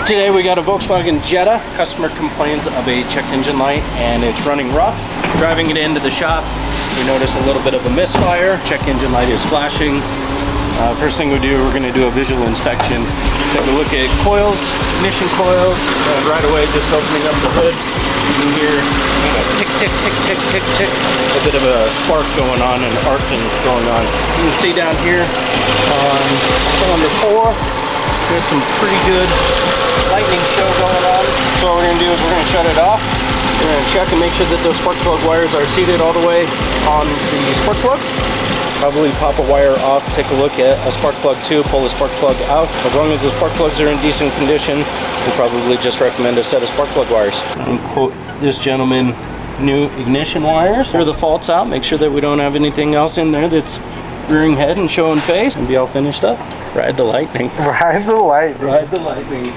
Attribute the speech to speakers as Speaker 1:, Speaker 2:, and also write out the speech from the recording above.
Speaker 1: Today we got a Volkswagen Jetta. Customer complains of a check engine light and it's running rough. Driving it into the shop, we notice a little bit of a misfire. Check engine light is flashing. First thing we do, we're going to do a visual inspection. Take a look at coils, ignition coils, and right away just opening up the hood, you can hear tick, tick, tick, tick, tick, tick. A bit of a spark going on and arcing going on. You can see down here on cylinder 4, got some pretty good lightning show going on. So what we're going to do is we're going to shut it off. We're going to check and make sure that those spark plug wires are seated all the way on the spark plug. Probably pop a wire off, take a look at a spark plug too, pull the spark plug out. As long as the spark plugs are in decent condition, we probably just recommend a set of spark plug wires. And quote this gentleman, new ignition wires. Clear the faults out, make sure that we don't have anything else in there that's rearing head and showing face, and be all finished up. Ride the lightning.
Speaker 2: Ride the lightning.
Speaker 1: Ride the lightning.